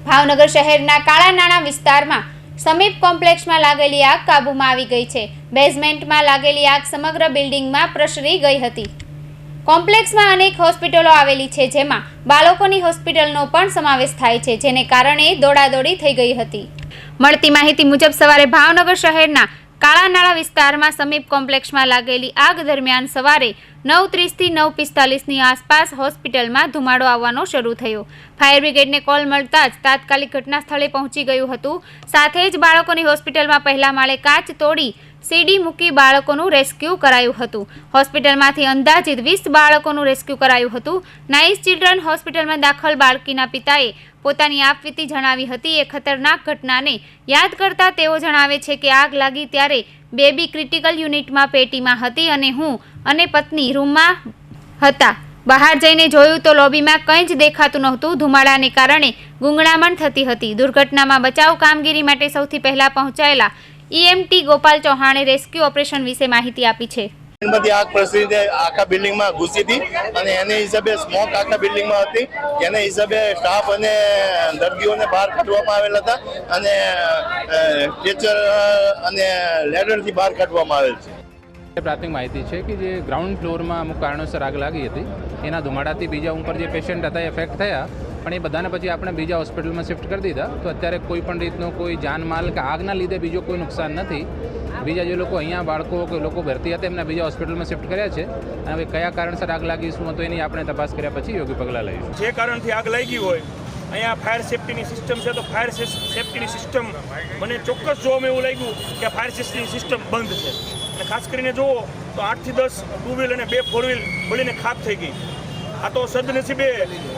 ભાવનગર શહેરના કાળા નાણા વિસ્તારમાં સમીપ કોમ્પ્લેક્સમાં લાગેલી આગ કાબૂમાં આવી ગઈ છે। બેઝમેન્ટમાં લાગેલી આગ સમગ્ર બિલ્ડિંગમાં પ્રસરી ગઈ હતી। કોમ્પ્લેક્સમાં અનેક હોસ્પિટલો આવેલી છે, જેમાં બાળકોની હોસ્પિટલનો પણ સમાવેશ થાય છે, જેને કારણે દોડાદોડી થઈ ગઈ હતી। મળતી માહિતી મુજબ સવારે ભાવનગર શહેરના કાળા નાણા વિસ્તારમાં સમીપ કોમ્પ્લેક્સમાં લાગેલી આગ દરમિયાન સવારે 9:30 થી 9:45 ની આસપાસ હોસ્પિટલમાં ધુમાડો આવવાનો શરૂ થયો। ફાયર બ્રિગેડને કોલ મળતા જ તાત્કાલિક ઘટના સ્થળે પહોંચી ગયું હતું। સાથે જ બાળકોની હોસ્પિટલમાં પહેલા માળે કાચ તોડી સીડી મૂકી બાળકોનું રેસ્ક્યુ કરાયું હતું। હોસ્પિટલમાંથી અંદાજિત 20 બાળકોનું રેસ્ક્યુ કરાયું હતું। નાઇસ ચિલ્ડ્રન હોસ્પિટલમાં દાખલ બાળકીના પિતાએ પોતાની આપવીતી જણાવી હતી। એ ખતરનાક ઘટનાને યાદ કરતા તેઓ જણાવે છે કે આગ લાગી ત્યારે બેબી ક્રિટિકલ યુનિટમાં પેટીમાં હતી અને હું અને પત્ની રૂમમાં હતા। બહાર જઈને જોયું તો લોબીમાં કંઈ જ દેખાતું નહોતું। ધુમાડાને કારણે ગૂંગળામણ થતી હતી। દુર્ઘટનામાં બચાવ કામગીરી માટે સૌથી પહેલા પહોંચાયેલા ईएमटी गोपाल चौहाने रेस्क्यू ऑपरेशन विषे माहिती आपी छे। आग प्रसरी आखा बिल्डिंग में घुसी थी અને એને હિસાબે સ્મોક આખા બિલ્ડિંગ માં હતી। એને હિસાબે સ્ટાફ અને દર્દીઓને બહાર કાઢવામાં આવેલા હતા અને ટીચર અને લેડર થી બહાર કાઢવામાં આવેલ છે। પ્રાથમિક માહિતી છે કે જે ગ્રાઉન્ડ ફ્લોરમાં અમુક કારણોસર આગ લાગી હતી। એના ધુમાડાથી બીજા ઉપર જે પેશન્ટ હતા એફેક્ટ થયા, પણ એ બધાને પછી આપણે બીજા હોસ્પિટલમાં શિફ્ટ કરી દીધા। તો અત્યારે કોઈ પણ રીતનો કોઈ જાનમાલ કે આગના લીધે બીજો કોઈ નુકસાન નથી। બીજા જે લોકો અહીંયા બાળકો કે લોકો ભરતી હતા એમના બીજા હોસ્પિટલમાં શિફ્ટ કર્યા છે। અને હવે કયા કારણસર આગ લાગી શું હતો એની આપણે તપાસ કર્યા પછી યોગ્ય પગલાં લઈશું। જે કારણથી આગ લાગી હોય અહીંયા ફાયર સેફ્ટીની સિસ્ટમ છે, તો ફાયર સેફ્ટીની સિસ્ટમ મને ચોક્કસ જોવામાં એવું લાગ્યું કે ફાયર સેફ્ટીની સિસ્ટમ બંધ છે। અને ખાસ કરીને જુઓ તો 8 થી 10 ટુ વ્હીલ અને 2 4 વ્હીલ બળીને ખાક થઈ ગઈ। આ તો સદનસીબે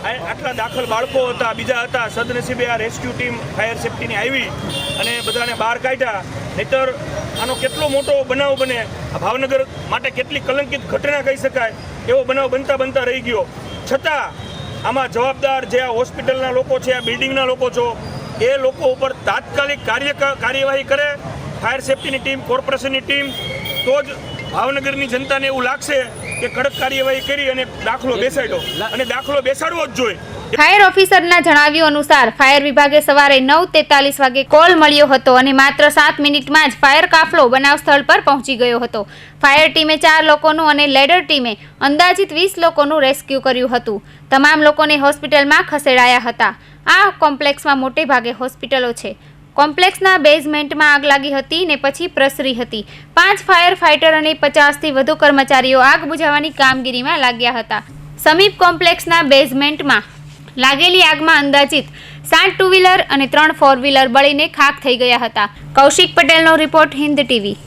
આટલા દાખલ બાળકો હતા, બીજા હતા, સદનસીબે આ રેસ્ક્યુ ટીમ ફાયર સેફ્ટીની આવી અને બધાને બહાર કાઢ્યા। નહીતર આનો કેટલો મોટો બનાવ બને, આ ભાવનગર માટે કેટલી કલંકિત ઘટના કહી શકાય એવો બનાવ બનતા રહી ગયો। છતાં આમાં જવાબદાર જે આ હોસ્પિટલના લોકો છે, આ બિલ્ડિંગના લોકો છો, એ લોકો ઉપર તાત્કાલિક કાર્યવાહી કરે ફાયર સેફ્ટીની ટીમ, કોર્પોરેશનની ટીમ, તો જ ભાવનગરની જનતાને એવું લાગશે કે કડક કાર્યવાહી કરી અને દાખલો બેસાડ્યો, અને દાખલો બેસાડવો જ જોઈએ। ફાયર ઓફિસરના જણાવ્યું અનુસાર ફાયર વિભાગે સવારે 9:43 વાગે કોલ મળ્યો હતો અને માત્ર 7 મિનિટમાં જ ફાયર કાફલો બનાવ સ્થળ પર પહોંચી ગયો હતો। ફાયર ટીમે 4 લોકોનું અને લેડર ટીમે અંદાજિત 20 લોકોનું રેસ્ક્યુ કર્યું હતું। તમામ લોકોને હોસ્પિટલમાં ખસેડાયા હતા। આ કોમ્પ્લેક્સમાં મોટે ભાગે હોસ્પિટલો છે। કોમ્પ્લેક્સના બેઝમેન્ટમાં આગ લાગી હતી ને પછી પ્રસરી હતી। 5 ફાયર ફાઇટર અને 50થી વધુ કર્મચારીઓ આગ બુઝાવવાની કામગીરીમાં લાગ્યા હતા। સમીપ કોમ્પ્લેક્સના બેઝમેન્ટમાં લાગેલી આગમાં અંદાજિત 7 ટુ વ્હીલર અને 3 4 વ્હીલર બળીને ખાક થઈ ગયા હતા। કૌશિક પટેલનો રિપોર્ટ, હિન્દ ટીવી।